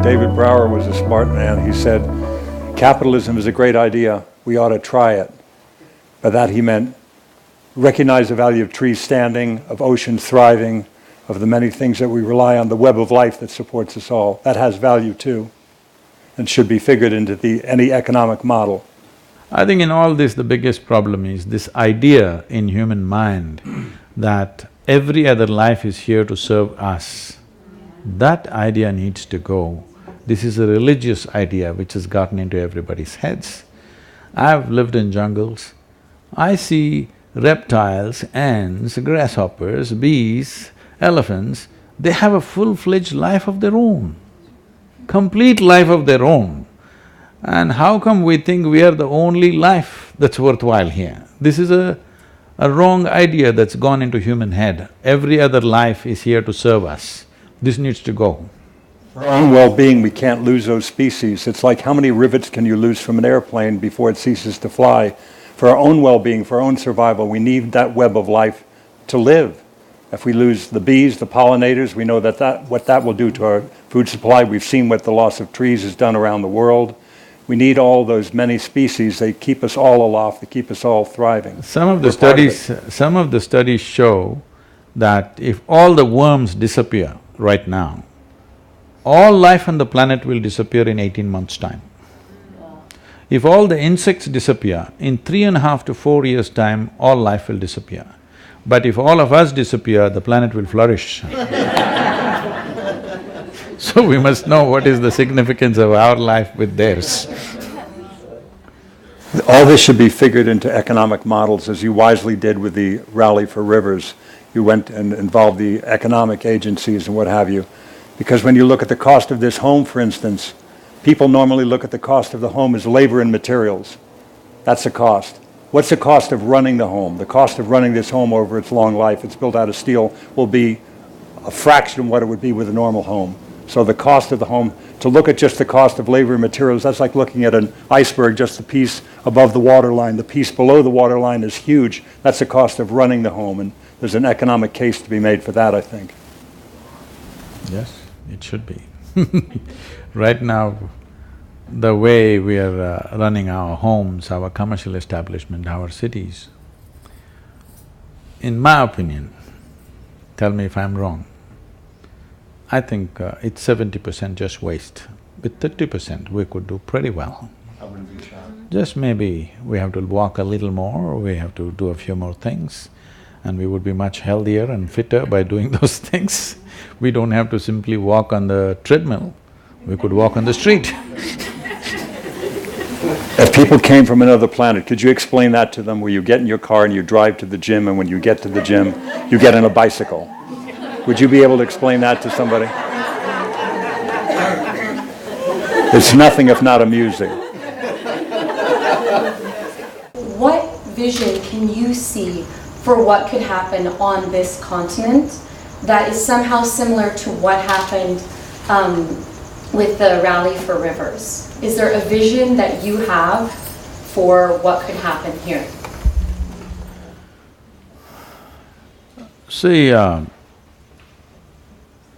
David Brower was a smart man. He said, capitalism is a great idea, we ought to try it. By that he meant recognize the value of trees standing, of oceans thriving, of the many things that we rely on, the web of life that supports us all. That has value too, and should be figured into any economic model. I think in all this, the biggest problem is this idea in human mind that every other life is here to serve us. That idea needs to go. This is a religious idea which has gotten into everybody's heads. I've lived in jungles. I see reptiles, ants, grasshoppers, bees, elephants, they have a full-fledged life of their own, complete life of their own. And how come we think we are the only life that's worthwhile here? This is a wrong idea that's gone into human head. Every other life is here to serve us. This needs to go. For our own well-being, we can't lose those species. It's like how many rivets can you lose from an airplane before it ceases to fly? For our own well-being, for our own survival, we need that web of life to live. If we lose the bees, the pollinators, we know what that will do to our food supply. We've seen what the loss of trees has done around the world. We need all those many species. They keep us all aloft, they keep us all thriving. Some of the studies show that if all the worms disappear right now, all life on the planet will disappear in 18 months' time. If all the insects disappear, in 3.5 to 4 years' time, all life will disappear. But if all of us disappear, the planet will flourish. So we must know what is the significance of our life with theirs. All this should be figured into economic models, as you wisely did with the Rally for Rivers. You went and involved the economic agencies and what have you. Because when you look at the cost of this home, for instance, people normally look at the cost of the home as labor and materials. That's the cost. What's the cost of running the home? The cost of running this home over its long life, it's built out of steel, will be a fraction of what it would be with a normal home. So the cost of the home, to look at just the cost of labor and materials, that's like looking at an iceberg, just the piece above the waterline. The piece below the waterline is huge. That's the cost of running the home, and there's an economic case to be made for that, I think. Yes, it should be. Right now, the way we are running our homes, our commercial establishment, our cities, in my opinion, tell me if I'm wrong, I think it's 70% just waste. With 30% we could do pretty well. I wouldn't be shocked. Just maybe we have to walk a little more, we have to do a few more things, and we would be much healthier and fitter by doing those things. We don't have to simply walk on the treadmill, we could walk on the street. If people came from another planet, could you explain that to them, where you get in your car and you drive to the gym, and when you get to the gym, you get on a bicycle? Would you be able to explain that to somebody? It's nothing if not amusing. What vision can you see for what could happen on this continent that is somehow similar to what happened with the Rally for Rivers? Is there a vision that you have for what could happen here? See,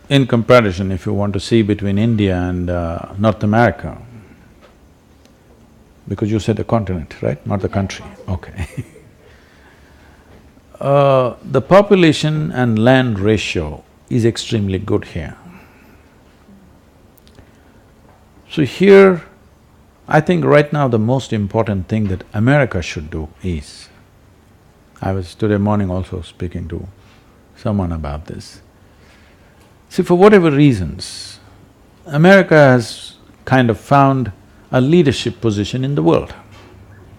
in comparison, if you want to see between India and North America, because you said a continent, right? Not the country, okay. The population and land ratio is extremely good here. So here, I think right now the most important thing that America should do is, I was today morning also speaking to someone about this. See, for whatever reasons, America has kind of found a leadership position in the world,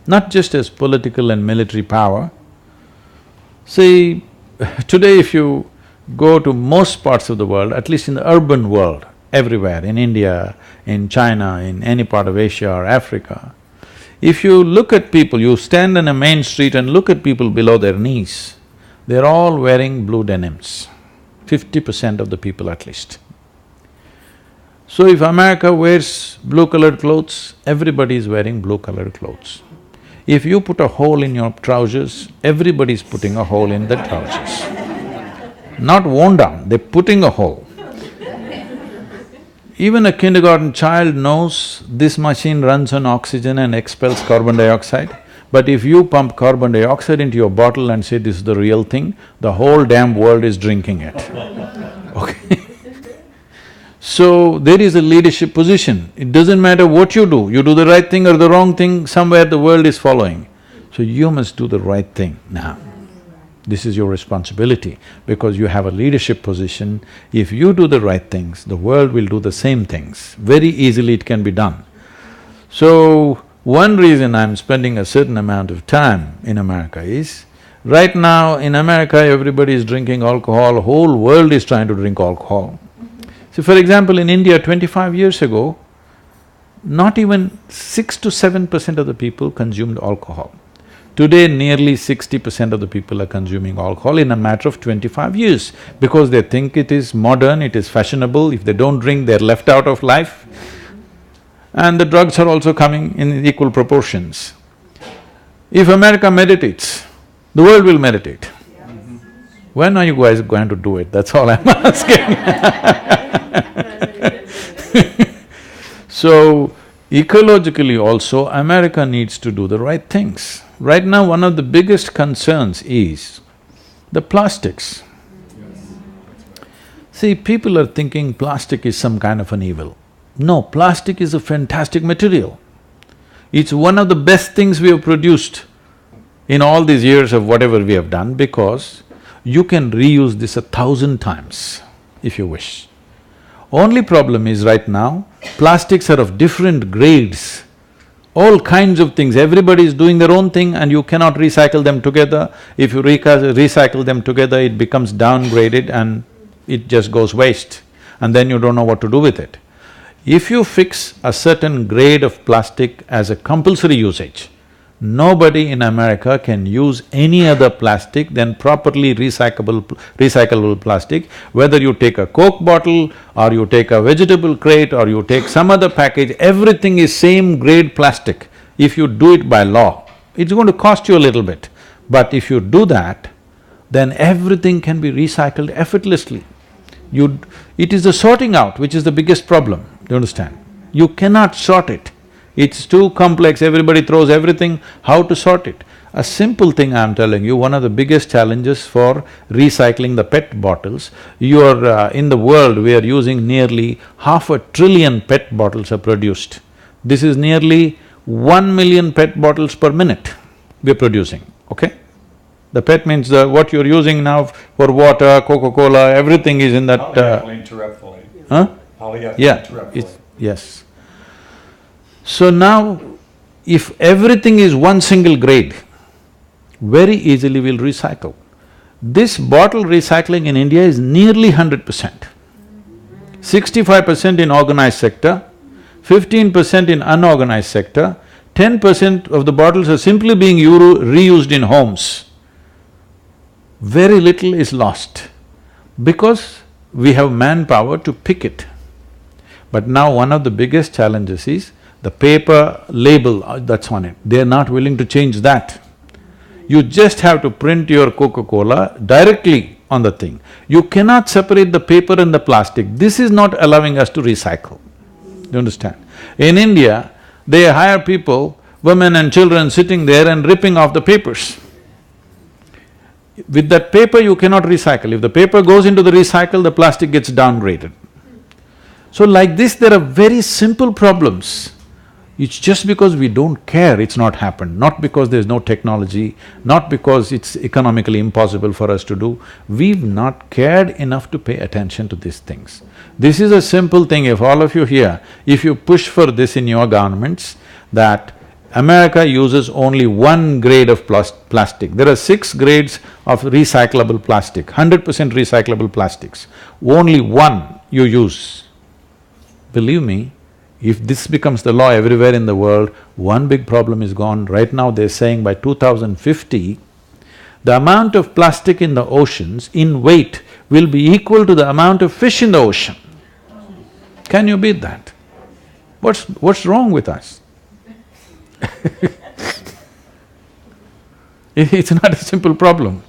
not just as political and military power. See, today if you go to most parts of the world, at least in the urban world, everywhere, in India, in China, in any part of Asia or Africa, if you look at people, you stand on a main street and look at people below their knees, they're all wearing blue denims, 50% of the people at least. So if America wears blue-colored clothes, everybody is wearing blue-colored clothes. If you put a hole in your trousers, everybody's putting a hole in the trousers. Not worn down, they're putting a hole. Even a kindergarten child knows this machine runs on oxygen and expels carbon dioxide. But if you pump carbon dioxide into your bottle and say this is the real thing, the whole damn world is drinking it. Okay? So, there is a leadership position. It doesn't matter what you do the right thing or the wrong thing, somewhere the world is following. So you must do the right thing now. This is your responsibility because you have a leadership position. If you do the right things, the world will do the same things. Very easily it can be done. So, one reason I'm spending a certain amount of time in America is, right now in America everybody is drinking alcohol, whole world is trying to drink alcohol. So for example, in India 25 years ago, not even 6 to 7% of the people consumed alcohol. Today, nearly 60% of the people are consuming alcohol in a matter of 25 years because they think it is modern, it is fashionable. If they don't drink, they're left out of life. And the drugs are also coming in equal proportions. If America meditates, the world will meditate. When are you guys going to do it? That's all I'm asking. So, ecologically also, America needs to do the right things. Right now, one of the biggest concerns is the plastics. See, people are thinking plastic is some kind of an evil. No, plastic is a fantastic material. It's one of the best things we have produced in all these years of whatever we have done because you can reuse this 1,000 times if you wish. Only problem is right now, plastics are of different grades, all kinds of things, everybody is doing their own thing and you cannot recycle them together. If you recycle them together, it becomes downgraded and it just goes waste and then you don't know what to do with it. If you fix a certain grade of plastic as a compulsory usage, nobody in America can use any other plastic than properly recyclable plastic. Whether you take a Coke bottle or you take a vegetable crate or you take some other package, everything is same grade plastic. If you do it by law, it's going to cost you a little bit. But if you do that, then everything can be recycled effortlessly. It is the sorting out which is the biggest problem, do you understand? You cannot sort it. It's too complex, everybody throws everything, how to sort it? A simple thing I'm telling you, one of the biggest challenges for recycling the PET bottles, in the world we are using nearly 500 billion PET bottles are produced. This is nearly 1 million PET bottles per minute we're producing, okay? The PET means what you're using now for water, Coca-Cola, everything is in that… Polyethylene terephthalate. Huh? Polyethylene Yeah, terephthalate. yes. So now, if everything is one single grade, very easily we'll recycle. This bottle recycling in India is nearly 100%. 65% in organized sector, 15% in unorganized sector, 10% of the bottles are simply being reused in homes. Very little is lost because we have manpower to pick it. But now one of the biggest challenges is the paper label that's on it, they're not willing to change that. You just have to print your Coca-Cola directly on the thing. You cannot separate the paper and the plastic. This is not allowing us to recycle. Do you understand? In India, they hire people, women and children sitting there and ripping off the papers. With that paper you cannot recycle. If the paper goes into the recycle, the plastic gets downgraded. So like this, there are very simple problems. It's just because we don't care it's not happened, not because there's no technology, not because it's economically impossible for us to do. We've not cared enough to pay attention to these things. This is a simple thing, if all of you here, if you push for this in your governments, that America uses only one grade of plastic. There are 6 grades of recyclable plastic, 100% recyclable plastics. Only one you use. Believe me, if this becomes the law everywhere in the world, one big problem is gone. Right now they're saying by 2050, the amount of plastic in the oceans in weight will be equal to the amount of fish in the ocean. Can you beat that? What's wrong with us? It's not a simple problem.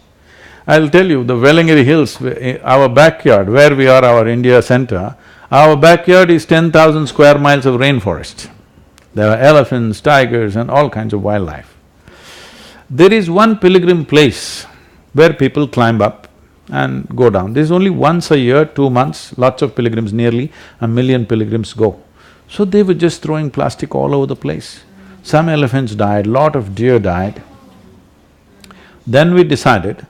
I'll tell you, the Velangiri Hills, our backyard, where we are, our India center, Our backyard is 10,000 square miles of rainforest. There are elephants, tigers and all kinds of wildlife. There is one pilgrim place where people climb up and go down. This is only once a year, 2 months, lots of pilgrims, nearly 1 million pilgrims go. So they were just throwing plastic all over the place. Some elephants died, lot of deer died. Then we decided,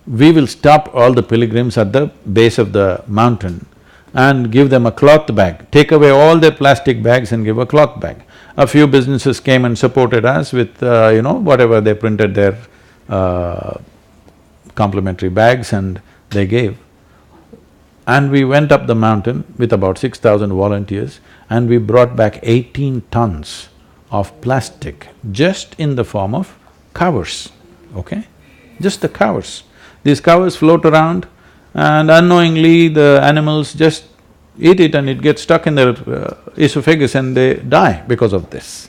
we will stop all the pilgrims at the base of the mountain and give them a cloth bag, take away all their plastic bags and give a cloth bag. A few businesses came and supported us with, whatever they printed their complimentary bags and they gave. And we went up the mountain with about 6,000 volunteers and we brought back 18 tons of plastic just in the form of covers, okay? Just the covers. These covers float around and unknowingly the animals just eat it and it gets stuck in their esophagus and they die because of this.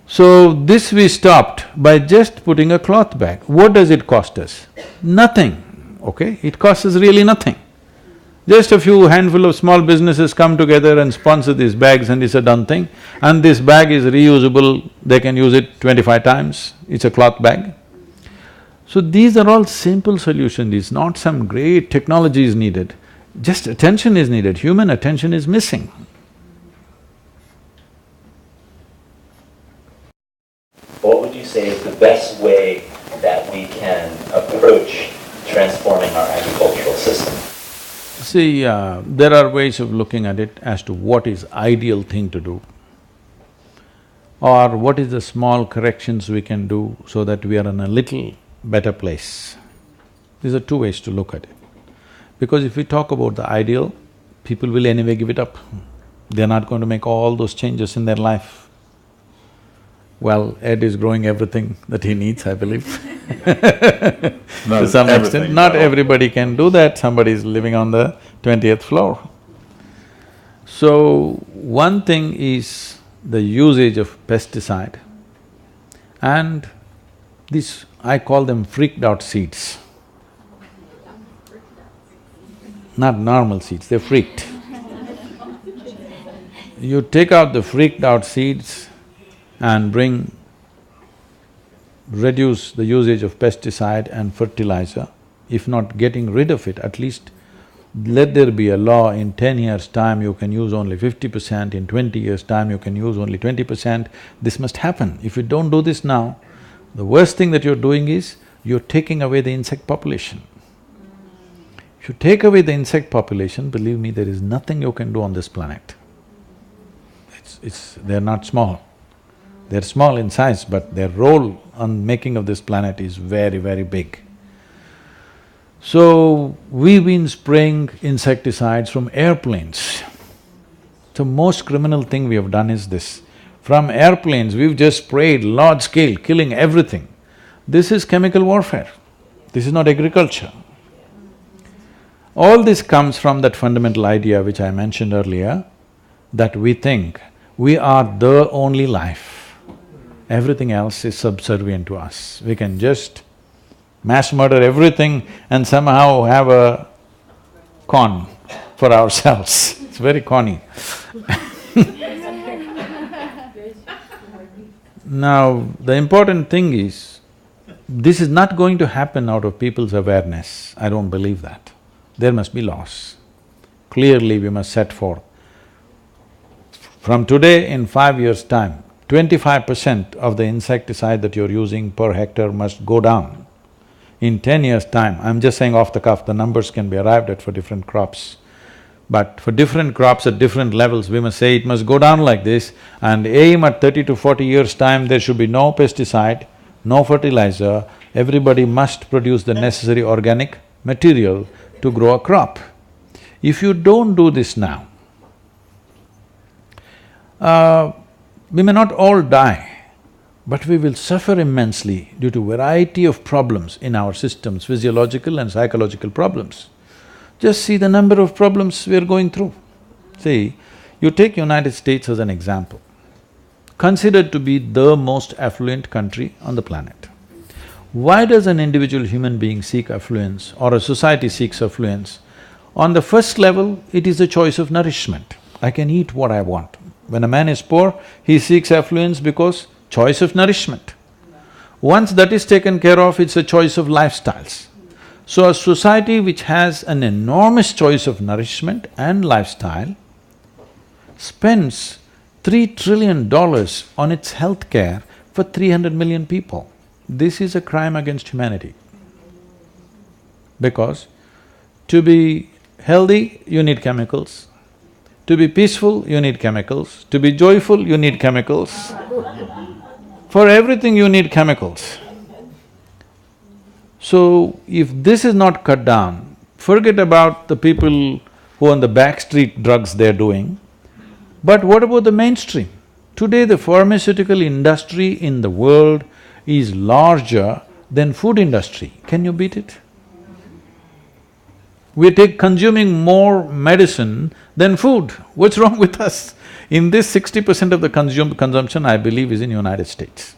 So this we stopped by just putting a cloth bag. What does it cost us? Nothing, okay? It costs us really nothing. Just a few handful of small businesses come together and sponsor these bags and it's a done thing. And this bag is reusable, they can use it 25 times, it's a cloth bag. So these are all simple solutions, it's not some great technology is needed, just attention is needed, human attention is missing. What would you say is the best way that we can approach transforming our agricultural system? See, there are ways of looking at it as to what is ideal thing to do or what is the small corrections we can do so that we are in a little better place. These are two ways to look at it. Because if we talk about the ideal, people will anyway give it up. They're not going to make all those changes in their life. Well, Ed is growing everything that he needs, I believe to some extent. Not everybody can do that, somebody is living on the 20th floor. So, one thing is the usage of pesticide and this, I call them freaked out seeds. Not normal seeds, they're freaked. You take out the freaked out seeds and reduce the usage of pesticide and fertilizer. If not getting rid of it, at least let there be a law, in 10 years' time you can use only 50%, in 20 years' time you can use only 20%. This must happen. If you don't do this now, the worst thing that you're doing is, you're taking away the insect population. If you take away the insect population, believe me, there is nothing you can do on this planet. They're not small. They're small in size, but their role on making of this planet is very, very big. So, we've been spraying insecticides from airplanes. The most criminal thing we have done is this. From airplanes, we've just sprayed large scale, killing everything. This is chemical warfare, this is not agriculture. All this comes from that fundamental idea which I mentioned earlier, that we think we are the only life, everything else is subservient to us. We can just mass murder everything and somehow have a con for ourselves. It's very conny. Now, the important thing is, this is not going to happen out of people's awareness, I don't believe that. There must be laws. Clearly we must set forth. From today, in 5 years' time, 25% of the insecticide that you're using per hectare must go down. In 10 years' time, I'm just saying off the cuff, the numbers can be arrived at for different crops. But for different crops at different levels, we must say it must go down like this and aim at 30 to 40 years' time, there should be no pesticide, no fertilizer, everybody must produce the necessary organic material to grow a crop. If you don't do this now, we may not all die, but we will suffer immensely due to variety of problems in our systems, physiological and psychological problems. Just see the number of problems we are going through. See, you take United States as an example, considered to be the most affluent country on the planet. Why does an individual human being seek affluence or a society seeks affluence? On the first level, it is a choice of nourishment. I can eat what I want. When a man is poor, he seeks affluence because choice of nourishment. Once that is taken care of, it's a choice of lifestyles. So a society which has an enormous choice of nourishment and lifestyle spends $3 trillion on its health care for 300 million people. This is a crime against humanity. Because to be healthy, you need chemicals. To be peaceful, you need chemicals. To be joyful, you need chemicals. For everything, you need chemicals. So, if this is not cut down, forget about the people who on the back street drugs they're doing, but what about the mainstream? Today, the pharmaceutical industry in the world is larger than food industry. Can you beat it? We're consuming more medicine than food. What's wrong with us? In this, 60% of the consumption, I believe, is in United States.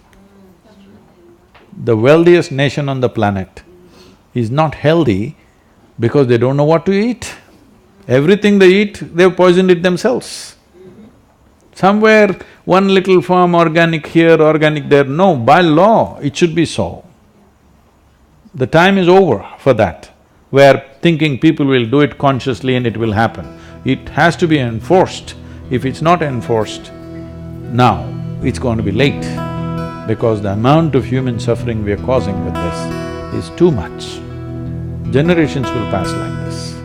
The wealthiest nation on the planet is not healthy because they don't know what to eat. Everything they eat, they've poisoned it themselves. Somewhere, one little farm, organic here, organic there, no, by law, it should be so. The time is over for that, where thinking people will do it consciously and it will happen. It has to be enforced. If it's not enforced, now it's going to be late, because the amount of human suffering we are causing with this is too much. Generations will pass like this.